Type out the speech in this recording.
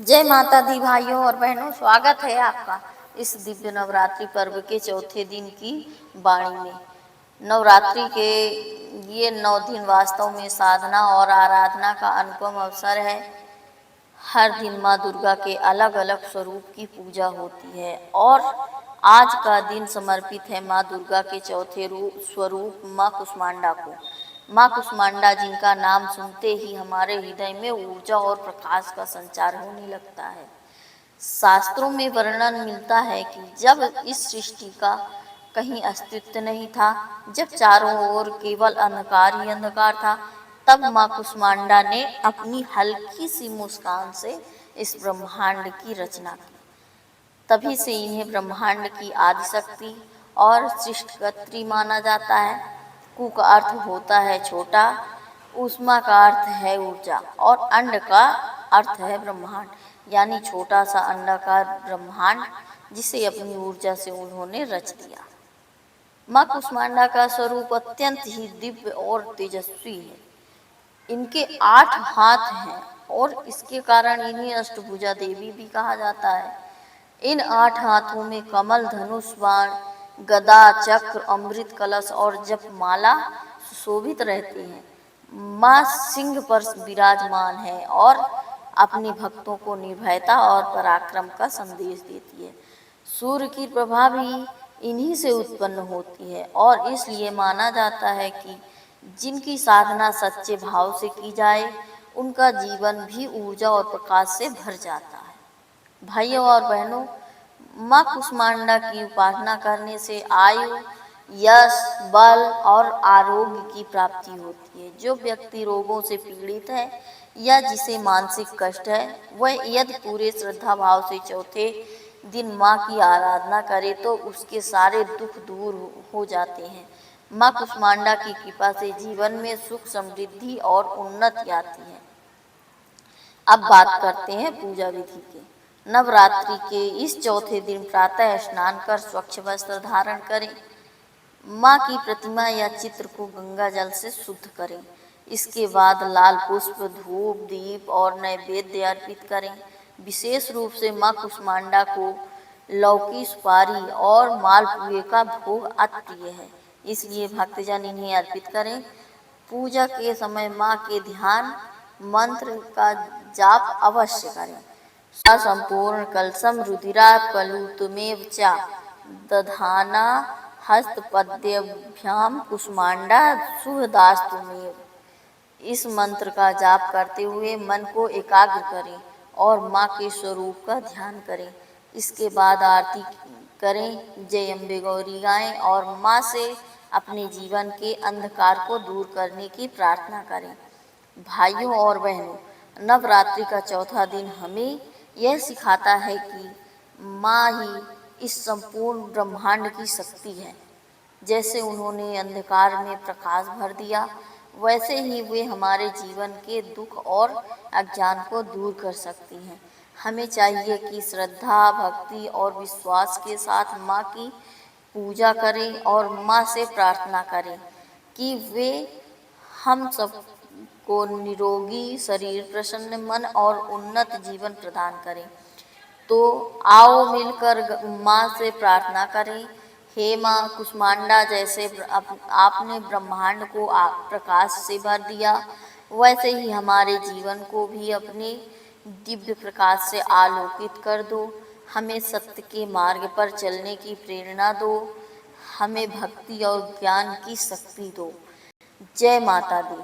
जय माता दी भाइयों और बहनों, स्वागत है आपका इस दिव्य नवरात्रि पर्व के चौथे दिन की वाणी में। नवरात्रि के ये 9 दिन वास्तव में साधना और आराधना का अनुपम अवसर है। हर दिन माँ दुर्गा के अलग अलग स्वरूप की पूजा होती है और आज का दिन समर्पित है माँ दुर्गा के चौथे स्वरूप माँ कुष्मांडा को। माँ कुष्मांडा, जिनका नाम सुनते ही हमारे हृदय में ऊर्जा और प्रकाश का संचार होने लगता है। शास्त्रों में वर्णन मिलता है कि जब इस सृष्टि का कहीं अस्तित्व नहीं था, जब चारों ओर केवल अंधकार ही अंधकार था, तब माँ कुष्मांडा ने अपनी हल्की सी मुस्कान से इस ब्रह्मांड की रचना की। तभी से इन्हें ब्रह्मांड की आदिशक्ति और सृष्टिकर्त्री माना जाता है। कु का अर्थ होता है छोटा, उष्मा का अर्थ है ऊर्जा और अंड का अर्थ है ब्रह्मांड, यानी छोटा सा अंडाकार ब्रह्मांड जिसे अपनी ऊर्जा से उन्होंने रच दिया। माँ कुष्मांडा का स्वरूप अत्यंत ही दिव्य और तेजस्वी है। इनके 8 हाथ हैं और इसके कारण इन्हें अष्टभुजा देवी भी कहा जाता है। इन 8 हाथों में कमल, धनुष, बाण, गदा, चक्र, अमृत कलश और जपमाला सुशोभित रहते हैं। माँ सिंह पर विराजमान है और अपने भक्तों को निर्भयता और पराक्रम का संदेश देती है। सूर्य की प्रभा भी इन्हीं से उत्पन्न होती है और इसलिए माना जाता है कि जिनकी साधना सच्चे भाव से की जाए, उनका जीवन भी ऊर्जा और प्रकाश से भर जाता है। भाइयों और बहनों, माँ कुष्मांडा की उपासना करने से आयु, यश, बल और आरोग्य की प्राप्ति होती है। जो व्यक्ति रोगों से पीड़ित है या जिसे मानसिक कष्ट है, वह यदि पूरे श्रद्धा भाव से चौथे दिन माँ की आराधना करे तो उसके सारे दुख दूर हो जाते हैं। माँ कुष्मांडा की कृपा से जीवन में सुख, समृद्धि और उन्नति आती है। अब बात करते हैं पूजा विधि की। नवरात्रि के इस चौथे दिन प्रातः स्नान कर स्वच्छ वस्त्र धारण करें। माँ की प्रतिमा या चित्र को गंगा जल से शुद्ध करें। इसके बाद लाल पुष्प, धूप, दीप और नैवेद्य अर्पित करें। विशेष रूप से माँ कुष्मांडा को लौकी, सुपारी और मालपुए का भोग अति प्रिय है, इसलिए भक्तजन इन्हें अर्पित करें। पूजा के समय माँ के ध्यान मंत्र का जाप अवश्य करें। संपूर्ण कलशम रुधिरा प्लुतमेव च दधाना हस्तपद्भ्याम कुष्मांडा शुभदास्तुमेव। इस मंत्र का जाप करते हुए मन को एकाग्र करें और माँ के स्वरूप का ध्यान करें। इसके बाद आरती करें, जय अम्बे गौरी गाएं और माँ से अपने जीवन के अंधकार को दूर करने की प्रार्थना करें। भाइयों और बहनों, नवरात्रि का चौथा दिन हमें यह सिखाता है कि माँ ही इस संपूर्ण ब्रह्मांड की शक्ति है। जैसे उन्होंने अंधकार में प्रकाश भर दिया, वैसे ही वे हमारे जीवन के दुख और अज्ञान को दूर कर सकती हैं। हमें चाहिए कि श्रद्धा, भक्ति और विश्वास के साथ माँ की पूजा करें और माँ से प्रार्थना करें कि वे हम सब को निरोगी शरीर, प्रसन्न मन और उन्नत जीवन प्रदान करें। तो आओ मिलकर माँ से प्रार्थना करें। हे माँ कुष्मांडा, जैसे आपने ब्रह्मांड को प्रकाश से भर दिया, वैसे ही हमारे जीवन को भी अपने दिव्य प्रकाश से आलोकित कर दो। हमें सत्य के मार्ग पर चलने की प्रेरणा दो। हमें भक्ति और ज्ञान की शक्ति दो। जय माता दी।